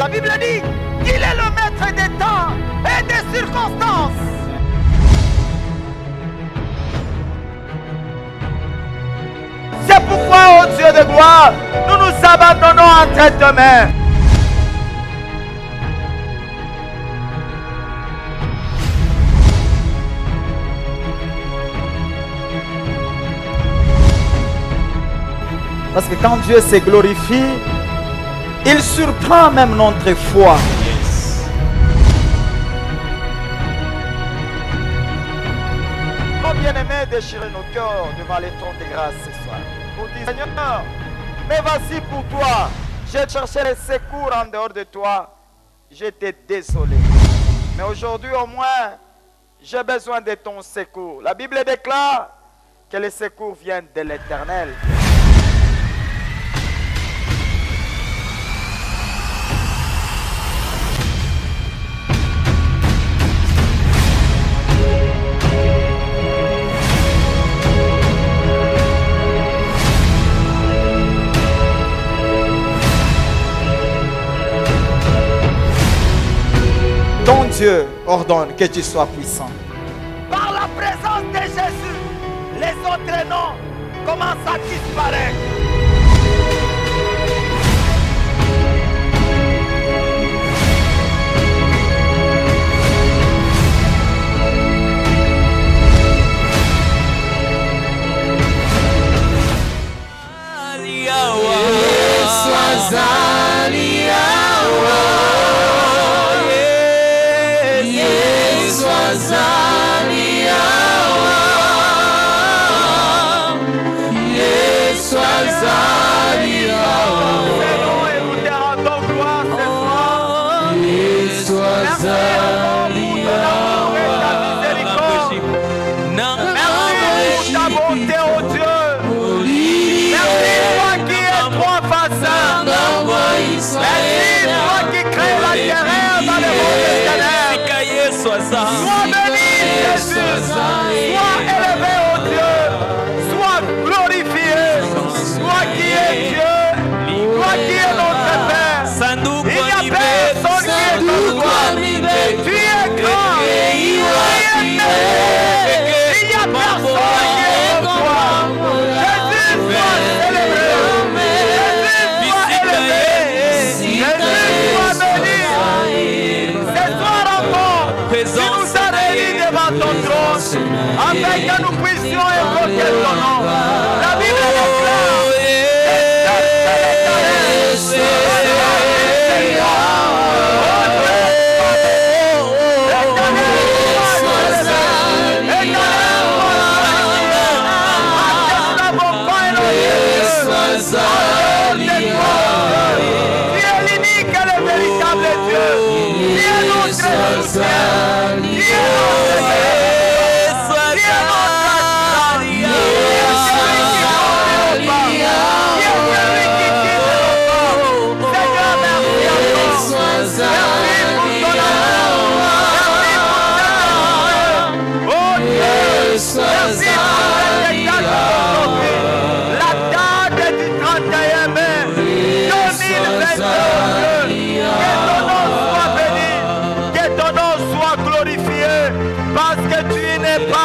La Bible dit qu'il est le maître des temps et des circonstances. C'est pourquoi, ô Dieu de gloire, nous nous abandonnons entre tes mains. Parce que quand Dieu se glorifie, il surprend même notre foi. Nos bien-aimés, déchirez nos cœurs devant les trônes de grâce ce soir. Pour dire, Seigneur, mais voici pour toi. J'ai cherché les secours en dehors de toi. J'étais désolé. Mais aujourd'hui au moins, j'ai besoin de ton secours. La Bible déclare que les secours viennent de l'Éternel. Ton Dieu ordonne que tu sois puissant. Par la présence de Jésus, les autres noms commencent à disparaître. Sois béni, Jésus, sois élevé, ô Dieu, sois glorifié, toi qui es Dieu, toi qui es notre Père. Il n'y a personne qui est comme toi. Tu es grand, tu es merveilleux. Il n'y a personne qui est comme toi. Jésus, sois célébré. Jésus, sois élevé. Jésus, sois béni. Ce soir encore, tu nous as réunis devant ton trône, afin que nous puissions évoquer ton nom. La Bible déclare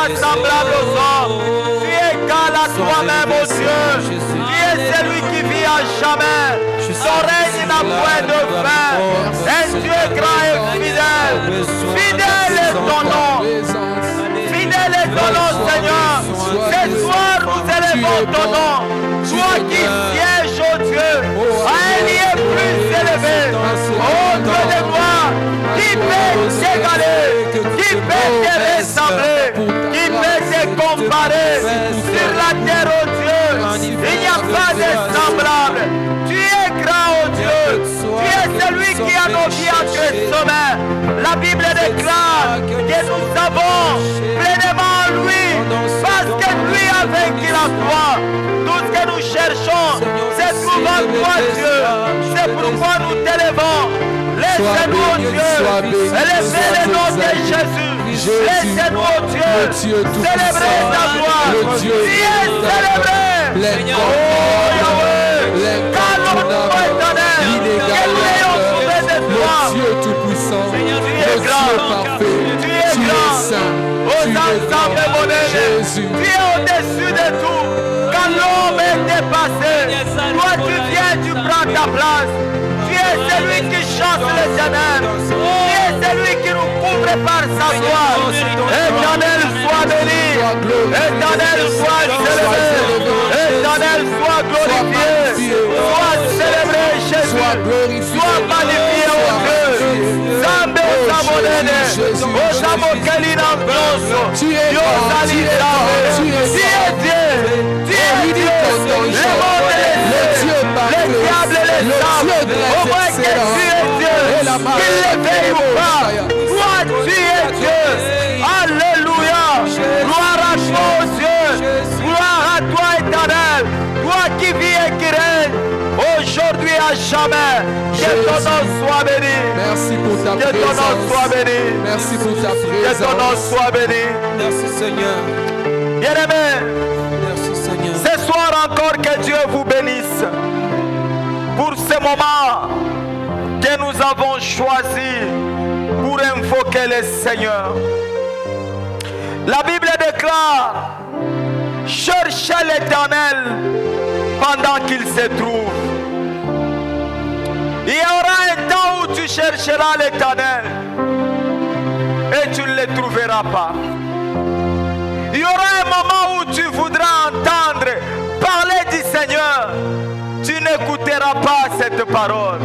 semblable aux hommes. Tu es égal à toi-même, ô Dieu. Tu es celui qui vit à jamais. Ton règne n'a point de fin. Un Dieu grand et fidèle. Fidèle est ton nom. Fidèle est ton nom, Seigneur. Ce soir, nous élevons ton nom. Toi qui sièges, ô Dieu, à un lieu plus élevé. Ô Dieu de gloire, qui peut t'égaler, qui peut te ressembler, qui peut te comparer sur la terre, ô Dieu. Il n'y a pas de semblable. Tu es grand, ô Dieu. Tu es celui qui a nos vies entre ses mains. La Bible déclare que nous avons pleinement en lui, parce que lui a vaincu la croix. Tout ce que nous cherchons, c'est trouver toi, Dieu. C'est pourquoi nous t'élevons. Laissez-nous, ô Dieu, élever le nom de Jésus. Laissez-nous, ô Dieu, célébrer ta gloire. Tu es célébré. Oh Yahweh, qu'allons-nous éternel, quel rayon soulevé de toi. Tu es au-dessus de tout. Quand l'homme est dépassé, toi tu viens, tu prends ta place. Tu es celui qui chasse les ténèbres. Tu es celui qui nous couvre par sa gloire. Éternel soit béni. Éternel soit célébré. Éternel soit glorifié. Soit célébré Jésus. Soit magnifié au Dieu. Zambe Samonene. Osamo Kalina Bronzo. Dieu Salida. Tu es Dieu. Tu es Dieu. Le monde les diables et les hommes. Au moins que tu es Dieu. Qu'il le veuille ou pas. Toi tu es Dieu. Alléluia. Gloire à toi, Dieu. Gloire à toi, éternel. Toi qui vis et qui règne. Aujourd'hui à jamais. Que ton nom soit béni. Merci pour ta présence. Que ton nom soit béni. Merci pour ta présence. Que ton nom soit béni. Merci Seigneur. Bien-aimé, Merci Seigneur. ce soir encore que Dieu vous bénisse pour ce moment que nous avons choisi pour invoquer le Seigneur. La Bible déclare: cherchez l'Éternel pendant qu'il se trouve. Il y aura un temps où tu chercheras l'Éternel et tu ne le trouveras pas. Il y aura un moment où tu voudras entendre parler du Seigneur. Tu n'écouteras pas cette parole.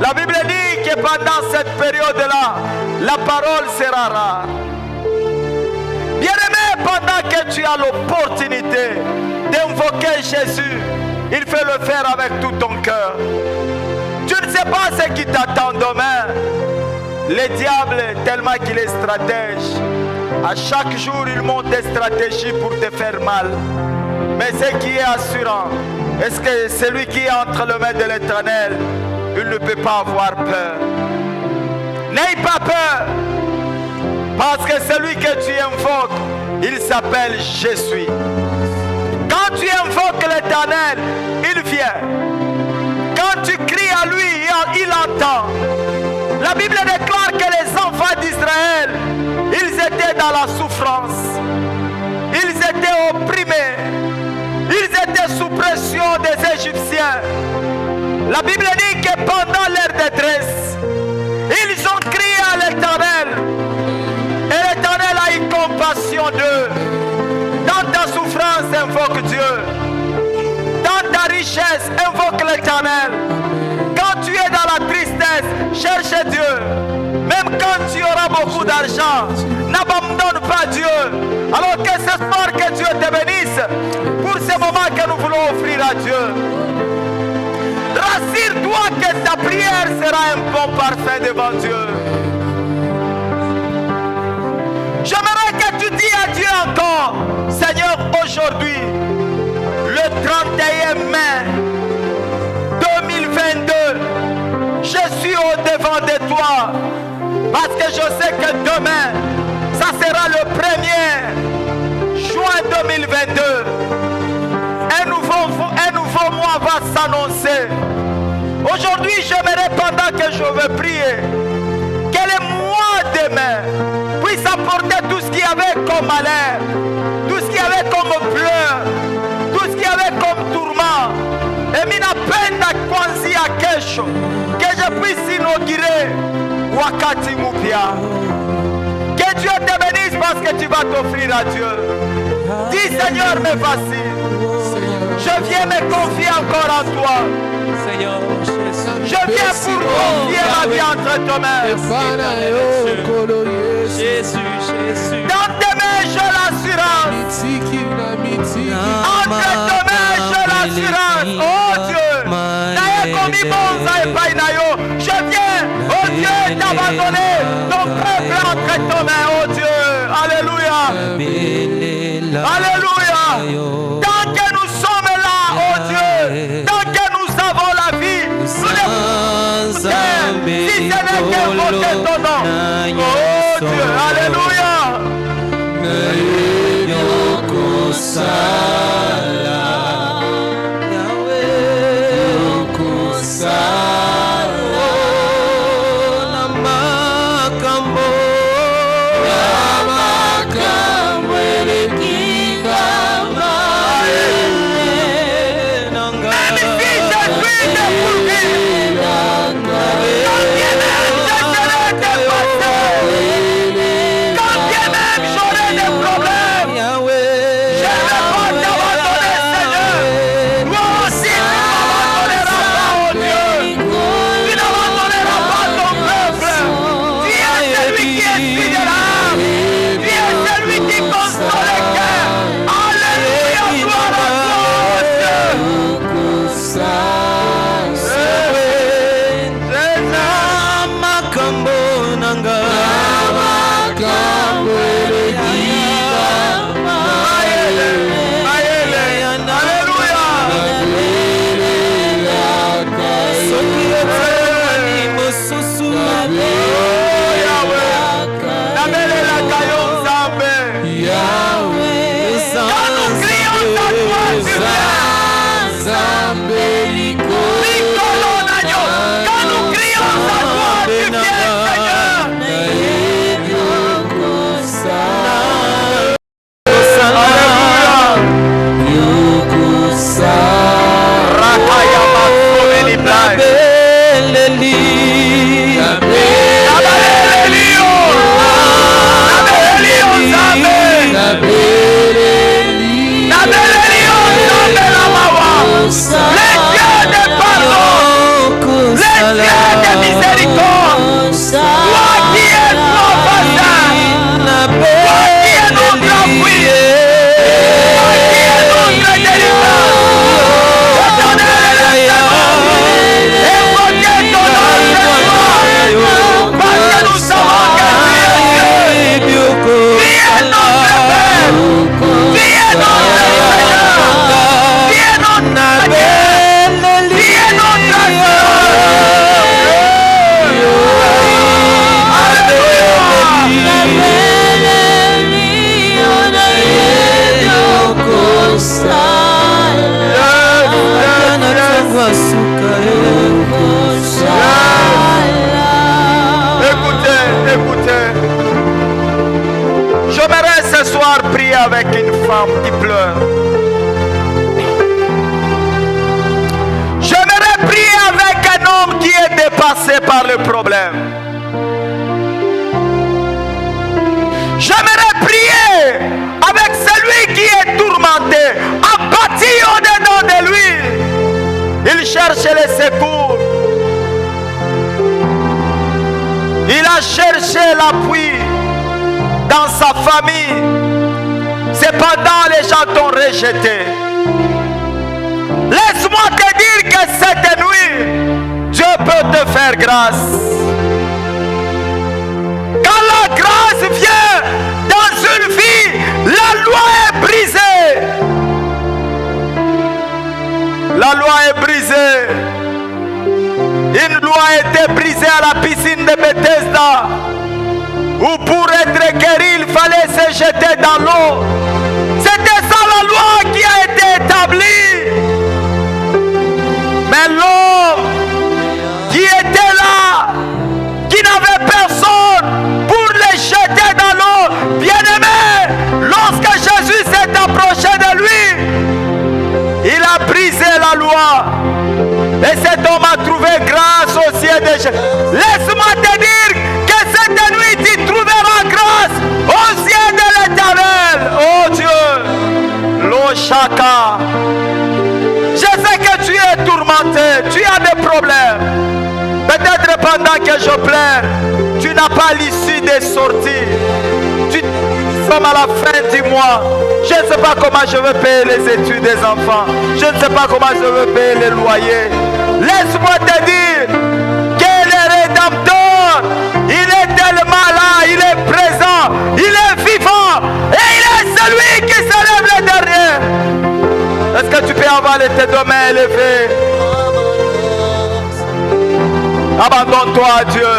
La Bible dit que pendant cette période-là, la parole sera rare. Bien-aimé, pendant que tu as l'opportunité d'invoquer Jésus, il faut le faire avec tout ton cœur. Tu ne sais pas ce qui t'attend demain. Le diable, tellement qu'il est stratège, à chaque jour il monte des stratégies pour te faire mal. Mais ce qui est assurant, est-ce que celui qui est entre les mains de l'Éternel, il ne peut pas avoir peur. N'aie pas peur, parce que celui que tu invoques, il s'appelle Je suis. Quand tu invoques l'Éternel, il vient. Quand tu cries à lui, il entend. La Bible déclare que les enfants d'Israël, ils étaient dans la souffrance. Ils étaient opprimés. Ils étaient sous pression des Égyptiens. La Bible dit que pendant leur détresse, ils ont crié à l'Éternel. Et l'Éternel a eu compassion d'eux. Dans ta souffrance, invoque Dieu. Dans ta richesse, invoque l'Éternel. Quand tu es dans la tristesse, cherche Dieu. Même quand tu auras beaucoup d'argent, n'abandonne pas Dieu. Alors que ce soir que Dieu te bénisse pour ce moment que nous voulons offrir à Dieu. Rassure-toi que ta prière sera un bon parfum devant Dieu. J'aimerais que tu dis à Dieu encore: Seigneur, aujourd'hui, le 31 mai 2022, je suis au devant de toi, parce que je sais que demain, ça sera le 1er juin 2022. Un nouveau mois va s'annoncer. Aujourd'hui, j'aimerais, pendant que je veux prier, que le mois demain puisse apporter tout ce qu'il y avait comme malheur, tout ce qu'il y avait comme pleurs, tout ce qu'il y avait comme tourment. Et mina penda kwanzi ya kesho, que je puisse inaugurer wakati mupya. Que Dieu te bénisse parce que tu vas t'offrir à Dieu. Dis Seigneur, me voici. Je viens me confier encore en toi. Seigneur, je viens pour confier ma vie entre tes mains. Jésus, Jésus. Dans tes mains, j'ai l'assurance. Entre tes mains, j'ai l'assurance. Oh Dieu. Je viens, oh Dieu, t'abandonner. Ton peuple entre tes mains, oh Dieu. Alléluia. Alléluia. Tant que nous sommes là, oh Dieu, tant que nous avons la vie, nous devons si ce n'est qu'invoquer ton nom. Oh Dieu, alléluia. larmes, qui pleure. J'aimerais prier avec un homme qui est dépassé par le problème. J'aimerais prier avec celui qui est tourmenté, abattu au-dedans de lui. Il cherche les secours. Il a cherché l'appui dans sa famille. Cependant, les gens t'ont rejeté. Laisse-moi te dire que cette nuit, Dieu peut te faire grâce. Quand la grâce vient dans une vie, la loi est brisée. La loi est brisée. Une loi a été brisée à la piscine de Bethesda, où pour être guéri, il fallait se jeter dans l'eau. C'était ça la loi qui a été établie. Mais l'homme qui était là, qui n'avait personne pour le jeter dans l'eau, bien-aimé, lorsque Jésus s'est approché de lui, il a brisé la loi. Et cet homme a trouvé grâce aux yeux de Jésus. Laisse-moi te dire que cette nuit tu trouveras grâce aux yeux de l'Éternel. Oh Dieu, l'Oshaka. Je sais que tu es tourmenté, tu as des problèmes. Peut-être pendant que je pleure, tu n'as pas l'issue des sorties. Tu sommes à la fin du mois. Je ne sais pas comment je vais payer les études des enfants. Je ne sais pas comment je vais payer les loyers. Laisse-moi te dire que le Rédempteur, il est tellement là, il est présent, il est vivant et il est celui qui se lève le dernier. Est-ce que tu peux avoir tes deux mains élevées? Abandonne-toi à Dieu.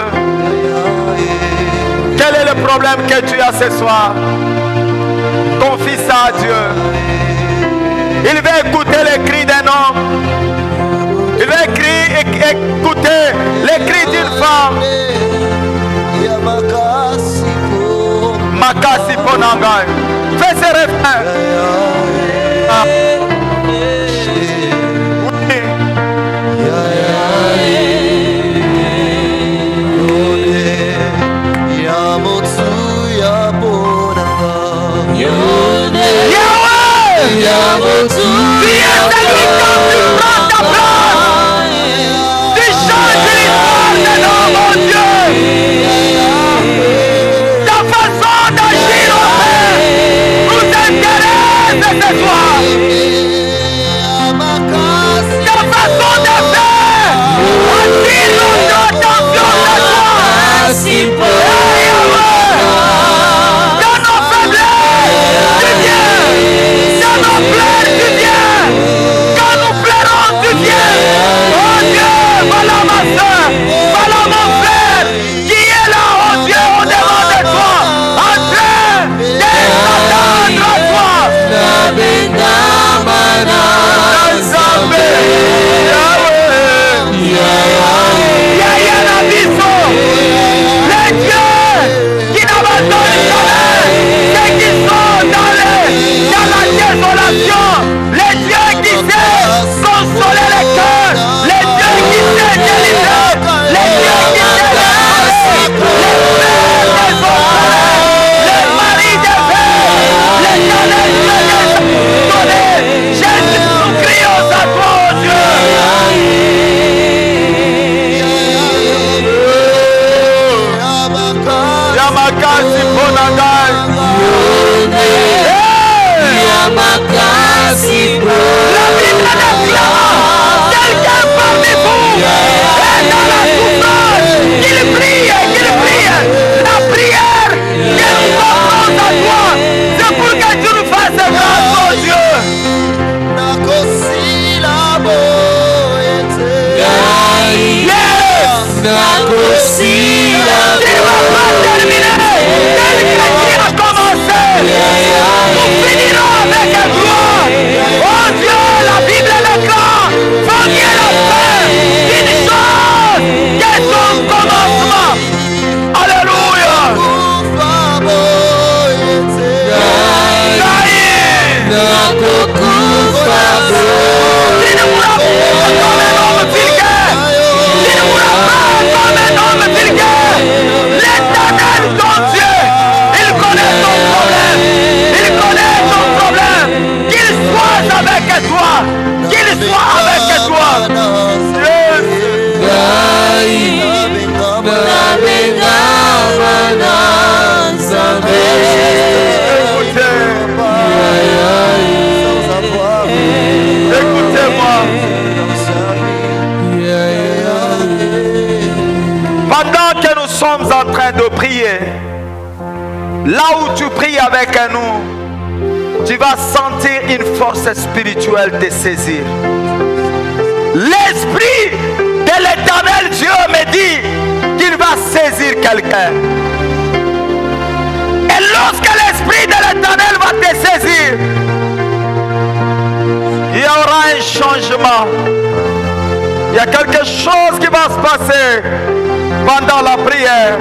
Quel est le problème que tu as ce soir? Confie ça à Dieu. Il va écouter les cris d'un homme. Il va écouter les cris d'une femme. Makasi Ponangai. Fais ce refrain. Ah. là où tu pries avec nous, tu vas sentir une force spirituelle te saisir. L'Esprit de l'Éternel Dieu me dit qu'il va saisir quelqu'un. Et lorsque l'Esprit de l'Éternel va te saisir, il y aura un changement. Il y a quelque chose qui va se passer pendant la prière.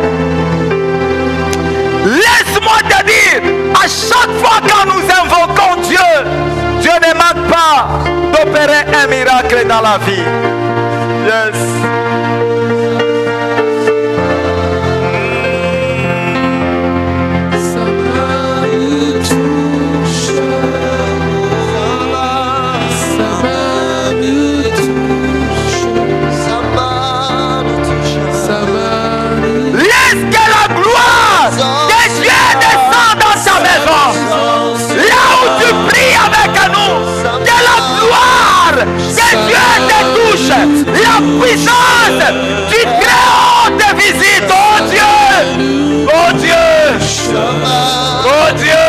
Laisse-moi te dire, à chaque fois que nous invoquons Dieu, Dieu ne manque pas d'opérer un miracle dans la vie. Yes. La puissance du Très-Haut te visite, oh Dieu, oh Dieu, oh Dieu.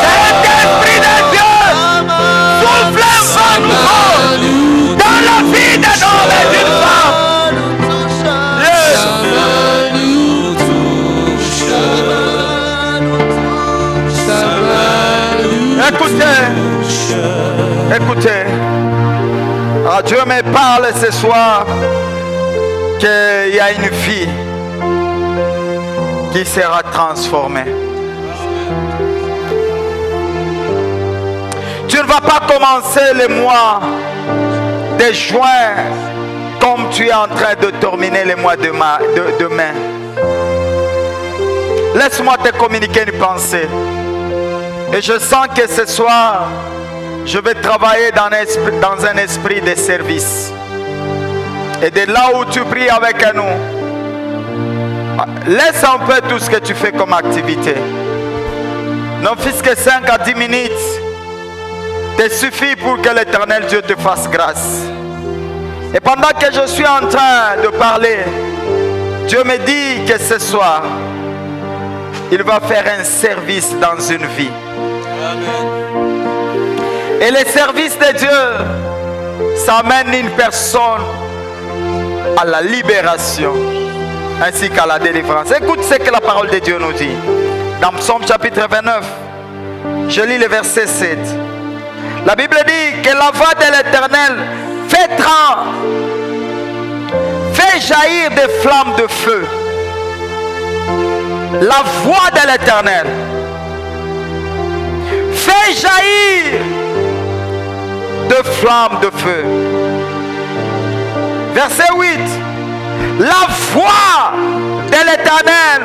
Saint-Esprit de Dieu, souffle un vent nouveau dans la vie d'un homme et d'une femme. Écoutez, Dieu me parle ce soir qu'il y a une vie qui sera transformée. Tu ne vas pas commencer le mois de juin comme tu es en train de terminer le mois de mai. Laisse-moi te communiquer une pensée. Et je sens que ce soir, je vais travailler dans un esprit de service. Et de là où tu pries avec nous, laisse un peu tout ce que tu fais comme activité. Ne fût-ce que 5 à 10 minutes te suffit pour que l'Éternel Dieu te fasse grâce. Et pendant que je suis en train de parler, Dieu me dit que ce soir, il va faire un service dans une vie. Amen. Et le service de Dieu, ça amène une personne à la libération ainsi qu'à la délivrance. Écoute ce que la parole de Dieu nous dit. Dans Psaume chapitre 29, je lis le verset 7. La Bible dit que la voix de l'Éternel fait jaillir des flammes de feu. La voix de l'Éternel fait jaillir de flammes de feu. Verset 8. La voix de l'Éternel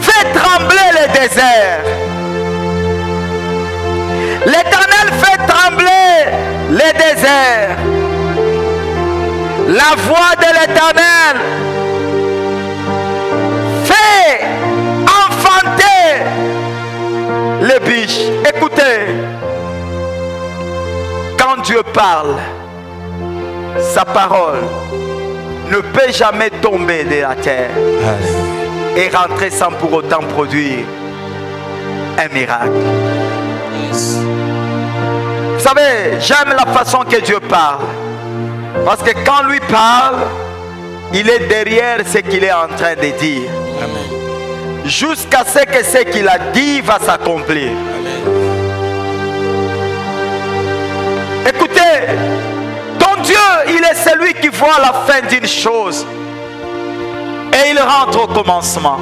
fait trembler le désert. L'Éternel fait trembler le désert. La voix de l'Éternel fait enfanter les biches. Écoutez, quand Dieu parle, sa parole ne peut jamais tomber de la terre et rentrer sans pour autant produire un miracle. Yes. Vous savez, j'aime la façon que Dieu parle. Parce que quand lui parle, il est derrière ce qu'il est en train de dire. Amen. Jusqu'à ce que ce qu'il a dit va s'accomplir. Amen. Écoutez, ton Dieu, il est celui qui voit la fin d'une chose. Et il rentre au commencement.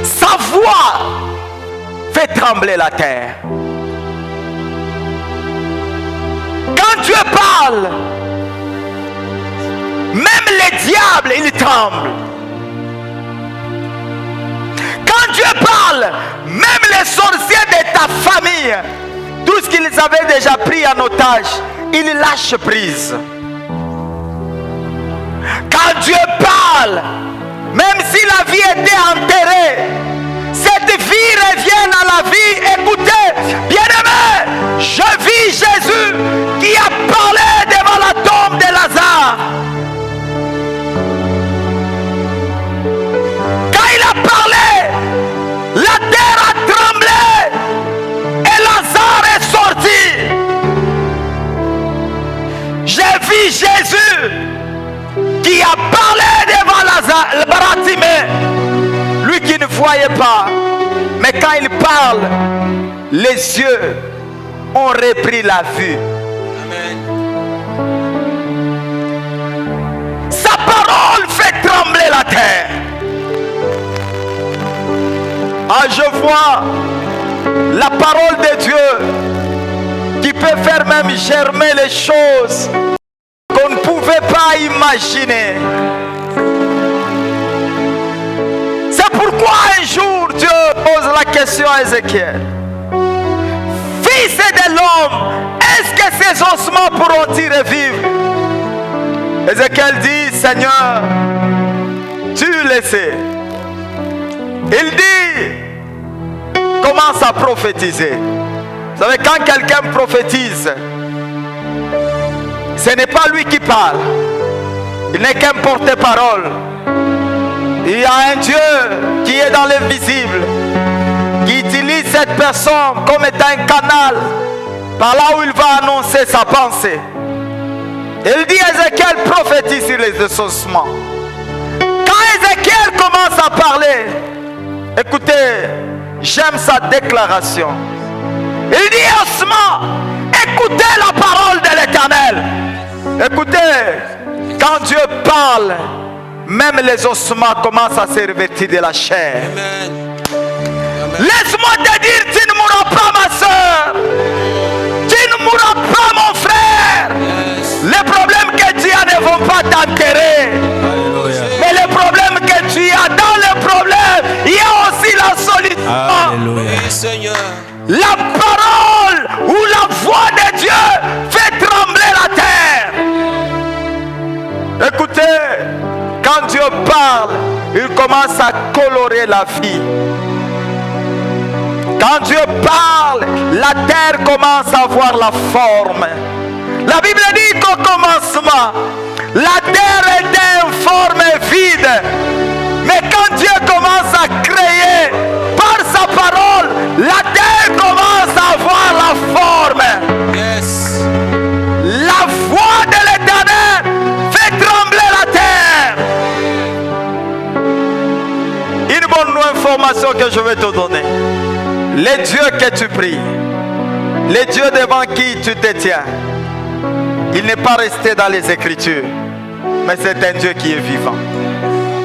Sa voix fait trembler la terre. Quand Dieu parle, même les diables, ils tremblent. Quand Dieu parle, même les sorciers de ta famille, tout ce qu'ils avaient déjà pris en otage, ils lâchent prise. Quand Dieu parle, même si la vie était enterrée, cette vie revient à la vie. Écoutez, bien-aimés, je vis Jésus qui a parlé devant la tombe de Lazare, quand il a parlé, la terre a tremblé et Lazare est sorti. J'ai vu Jésus qui a parlé devant Lazare, Bartimée, lui qui ne voyait pas. Mais quand il parle, les yeux ont repris la vue. Amen. Sa parole fait trembler la terre. Ah, je vois la parole de Dieu qui peut faire même germer les choses qu'on ne pouvait pas imaginer. C'est pourquoi un jour Dieu pose la question à Ézéchiel. Fils de l'homme, est-ce que ces ossements pourront-ils revivre? Ézéchiel dit, Seigneur, tu le sais. Il dit, commence à prophétiser. Vous savez, quand quelqu'un prophétise, ce n'est pas lui qui parle. Il n'est qu'un porte-parole. Il y a un Dieu qui est dans l'invisible, qui utilise cette personne comme étant un canal par là où il va annoncer sa pensée. Il dit à Ézéchiel, prophétise sur les ossements. Quand Ézéchiel commence à parler, écoutez, j'aime sa déclaration. Il dit, ossements, écoutez la parole de l'Éternel. Écoutez, quand Dieu parle, même les ossements commencent à se revêtir de la chair. Amen. Laisse-moi te dire, tu ne mourras pas, ma soeur. Tu ne mourras pas, mon frère. Yes. Les problèmes que tu as ne vont pas t'enterrer. Alléluia. Mais les problèmes que tu as, dans les problèmes, il y a aussi la solution. Alléluia. Oui, Seigneur. La parole ou la voix de Dieu fait trembler la terre. Écoutez, quand Dieu parle, il commence à colorer la vie. Quand Dieu parle, la terre commence à avoir la forme. La Bible dit qu'au commencement, la terre était en forme vide. Mais quand Dieu commence à créer par sa parole, la terre commence à avoir la forme. Yes. La voix de l'Éternel fait trembler la terre. Une bonne information que je vais te donner. Les dieux que tu pries, les dieux devant qui tu te tiens, il n'est pas resté dans les Écritures, mais c'est un Dieu qui est vivant.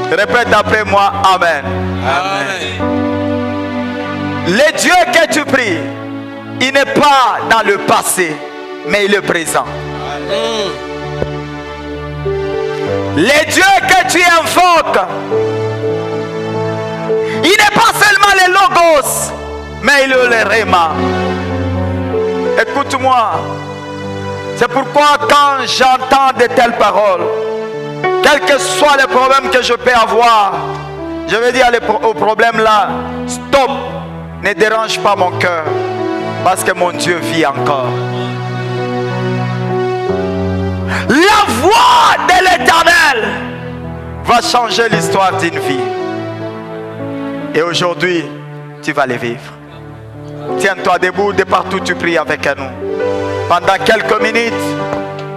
Répète après moi, Amen. Amen. Les dieux que tu pries, il n'est pas dans le passé, mais il est présent. Les dieux que tu invoques, il n'est pas seulement les logos, mais il est le réma. Écoute-moi, c'est pourquoi quand j'entends de telles paroles, quels que soient les problèmes que je peux avoir, je vais dire au problème là, stop, ne dérange pas mon cœur, parce que mon Dieu vit encore. La voix de l'Éternel va changer l'histoire d'une vie. Et aujourd'hui, tu vas les vivre. Tiens-toi debout de partout tu pries avec nous. Pendant quelques minutes,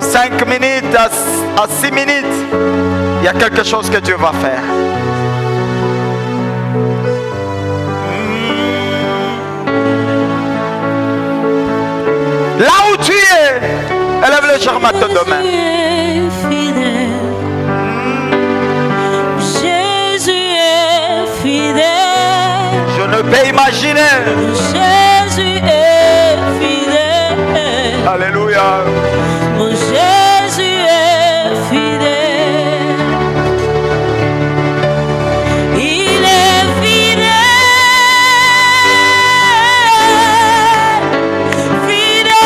5 minutes à 6 minutes, il y a quelque chose que Dieu va faire. Là où tu es, élève le germe à ton domaine. Jésus est fidèle. Je ne peux imaginer. Jésus est fidèle. Alléluia. Mon Jésus est fidèle. Il est fidèle. Fidèle.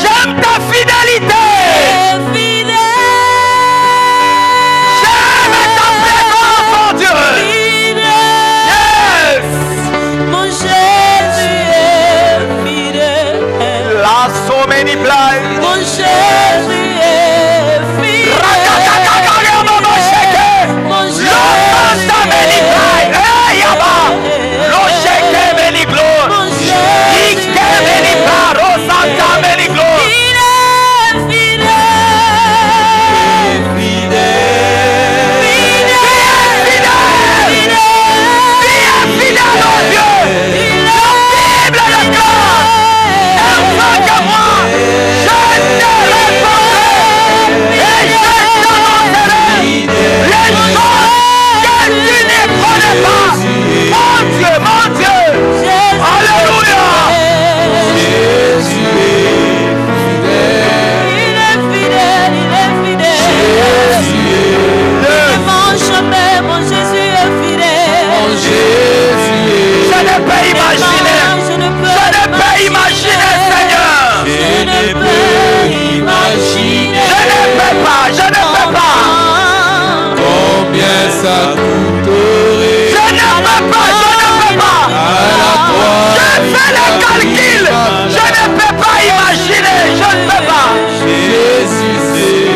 J'aime ta fidélité. J'aime ta présence, mon Dieu. Yes. Mon Jésus est fidèle. La somme ça coûterait. Je ne peux pas, je ne peux pas. À la croix, Je fais le calcul. Je ne peux pas imaginer, je ne peux pas. Jésus c'est.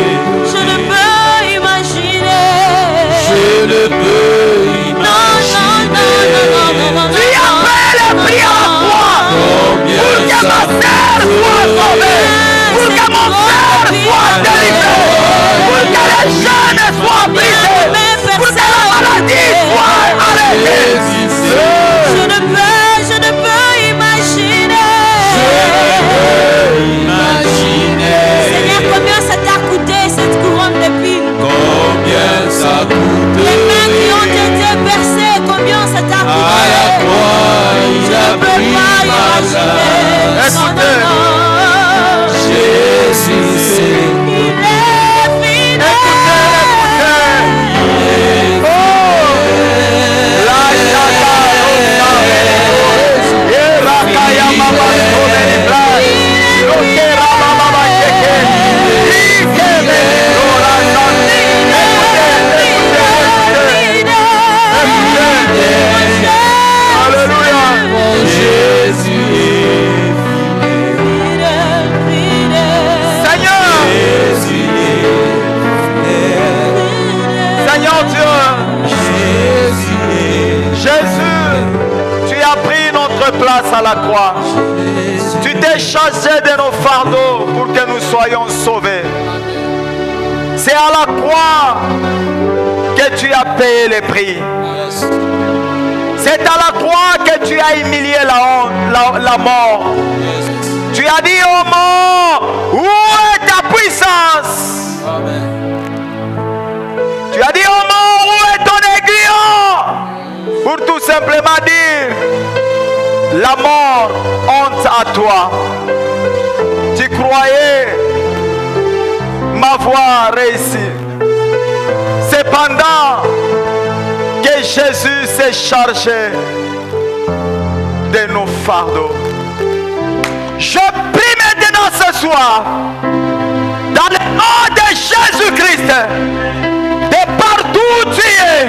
Je ne peux imaginer. Je ne peux imaginer. Tu as payé le prix à la croix pour que ma sœur soit sauvée, pour que mon frère soit délivré, pour que les jeunes soient brisés, pour que la maladie soit arrêtée. Je ne peux imaginer. Seigneur, combien ça t'a coûté cette couronne d'épines? Combien ça coûte? Les mains qui ont été percées, combien ça t'a À la coûté? croix, il Je a ne peux pris pas ma imaginer. place. Non, non, non. Jésus c'est. Il est fidèle. Seigneur Dieu, Jésus, tu as pris notre place à la croix. Tu t'es chargé de nos fardeaux pour que nous soyons sauvés. C'est à la croix que tu as payé le prix. C'est à la croix que tu as humilié la mort. Tu as dit au mort, où est ta puissance? Tu as dit au mort, où est ton aiguillon? Pour tout simplement dire, la mort, honte à toi. Tu croyais m'avoir réussi. Cependant que Jésus s'est chargé de nos fardeaux. Je prie maintenant ce soir, dans le nom de Jésus-Christ, de partout où tu es,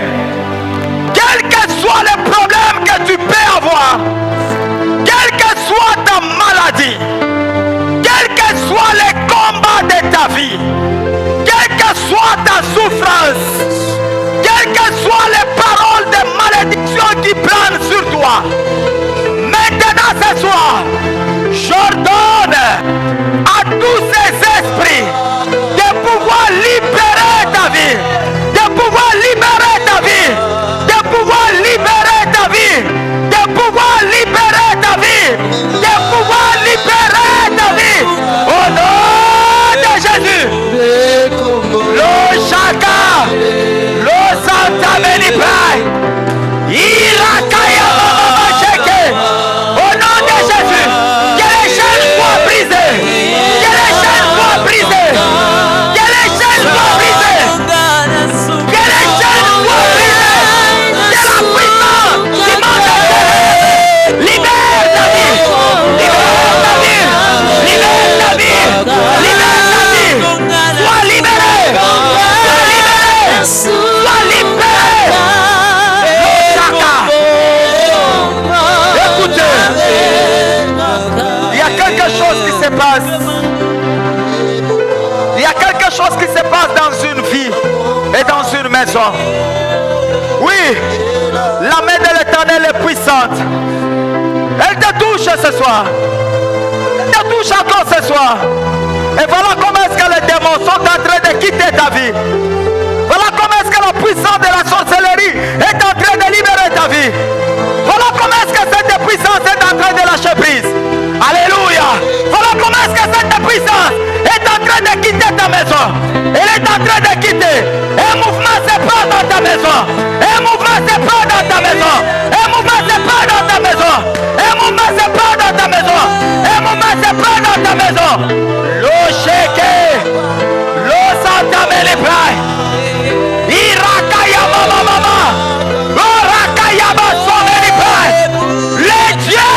quel que soit le problème que tu peux avoir, quelle que soit ta maladie, quel que soit le combat de ta vie, quelle que soit ta souffrance, quelles que soient les paroles de malédiction qui planent sur toi, maintenant ce soir, j'ordonne à tous ces esprits de pouvoir libérer ta vie, de pouvoir libérer ta vie, de pouvoir libérer ta vie, de pouvoir libérer ta vie, de pouvoir libérer ta vie, au nom de Jésus. Le chaka, le Santa Beniprai, Irakaya Mama Cheke, au nom de Jésus, que les chaînes soient brisées, que les chaînes soient brisées, que les chaînes soient brisées, que les chaînes soient brisées, que la puissance qui monte à terre, libère ta vie, libère ta vie, libère ta vie, libère ta vie, sois libéré, sois libéré, écoutez, il y a quelque chose qui se passe. Il y a quelque chose qui se passe dans une vie et dans une maison. Oui, la main de l'Éternel est puissante. Elle te touche ce soir. Elle te touche encore ce soir. Et voilà comment est-ce que les démons sont en train de quitter ta vie. Voilà comment est-ce que la puissance de la sorcellerie est en train de libérer ta vie. Voilà comment est-ce que cette puissance est en train de lâcher prise. Alléluia. Voilà comment est-ce que cette puissance est en train de quitter ta maison. Elle est en train de quitter. Un mouvement se prend dans ta maison. Un mouvement se prend dans ta maison. Un mouvement se prend dans ta maison. Un mouvement se prend dans ta maison. Un mouvement se prend dans ta maison. Le chèque. Le Santa Meliprai. Irakaya mama mama. Orakaya Basomelipai. Les dieux.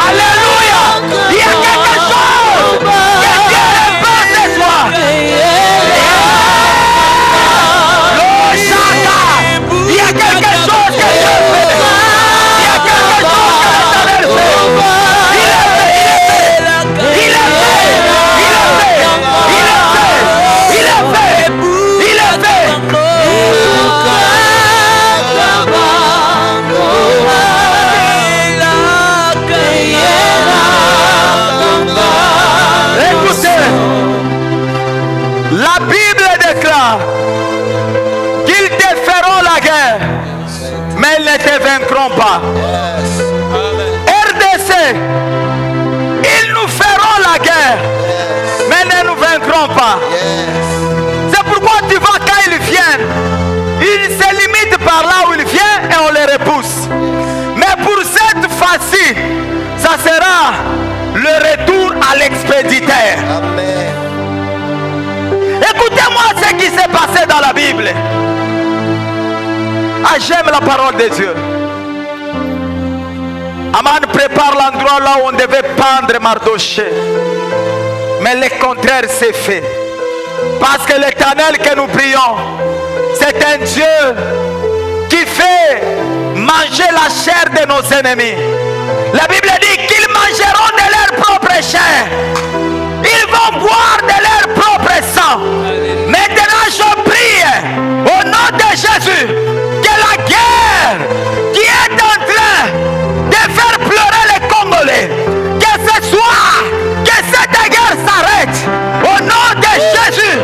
Alléluia. Il y a quelque chose que Dieu ne peut ce soir. Le chaka. mais ils ne te vaincront pas. RDC, ils nous feront la guerre, mais ne nous vaincront pas. C'est pourquoi tu vois quand ils viennent, ils se limitent par là où ils viennent et on les repousse. Mais pour cette fois-ci, ça sera le retour à l'expéditeur. Écoutez-moi ce qui s'est passé dans la Bible. Ah, j'aime la parole de Dieu. Aman prépare l'endroit là où on devait pendre Mardochée. Mais le contraire s'est fait. Parce que l'Éternel que nous prions, c'est un Dieu qui fait manger la chair de nos ennemis. La Bible dit qu'ils mangeront de leur propre chair. Ils vont boire de leur propre sang. Maintenant je prie au nom de Jésus que la guerre qui est en train de faire pleurer les Congolais, que ce soit, que cette guerre s'arrête au nom de Jésus,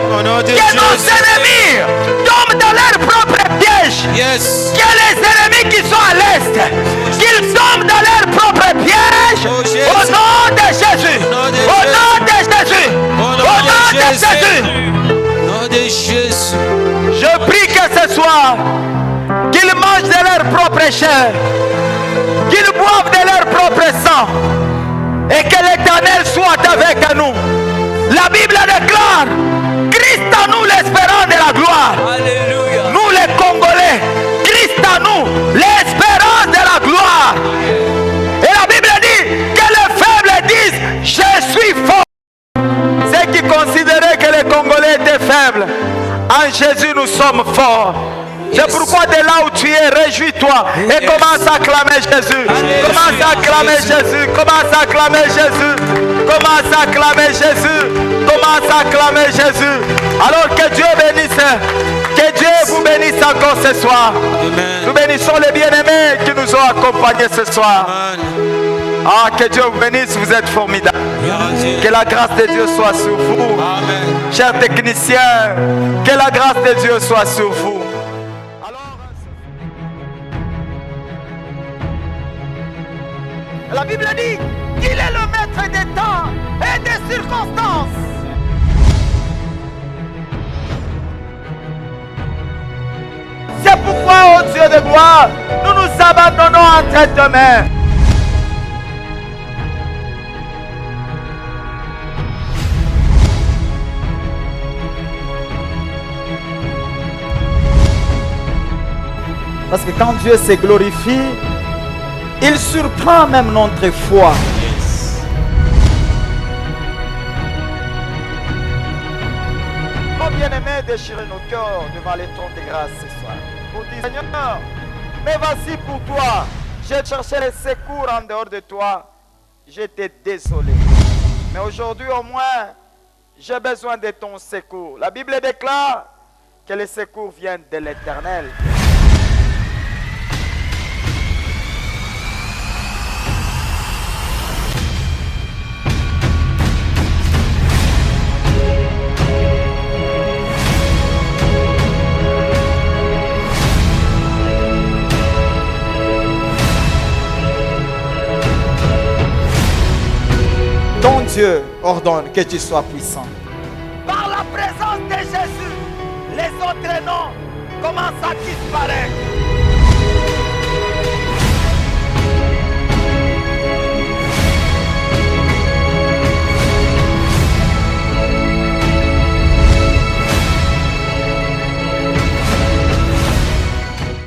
que nos ennemis tombent dans leur propre piège, que les ennemis qui sont à l'est, qu'ils tombent dans leur propre piège au nom de Jésus, au nom de Jésus, au nom de Jésus. Je prie que ce soir, qu'ils mangent de leur propre chair, qu'ils boivent de leur propre sang, et que l'Éternel soit avec nous. La Bible déclare, Christ en nous l'espérance de la gloire. Alléluia. Nous les Congolais, Christ en nous l'espérance de la gloire. Et la Bible dit que les faibles disent, je suis fort. Ceux qui considéraient que les Congolais étaient faibles, en Jésus nous sommes forts. C'est pourquoi de là où tu es, réjouis-toi et commence à acclamer Jésus. Commence à acclamer Jésus. Commence à acclamer Jésus. Commence à acclamer Jésus. Commence à acclamer Jésus. Alors que Dieu bénisse. Que Dieu vous bénisse encore ce soir. Nous bénissons les bien-aimés qui nous ont accompagnés ce soir. Ah, que Dieu vous bénisse, vous êtes formidables. Que la grâce de Dieu soit sur vous. Chers techniciens, que la grâce de Dieu soit sur vous. La Bible dit qu'il est le maître des temps et des circonstances. C'est pourquoi, ô Dieu de gloire, nous nous abandonnons entre tes mains. Parce que quand Dieu se glorifie, il surprend même notre foi. Nos bien-aimés, déchirez nos cœurs devant les trônes de grâce ce soir. Pour dire, Seigneur, mais voici pour toi. J'ai cherché le secours en dehors de toi. J'étais désolé. Mais aujourd'hui au moins, j'ai besoin de ton secours. La Bible déclare que le secours vient de l'Éternel. Ton Dieu ordonne que tu sois puissant. Par la présence de Jésus, les autres noms commencent à disparaître.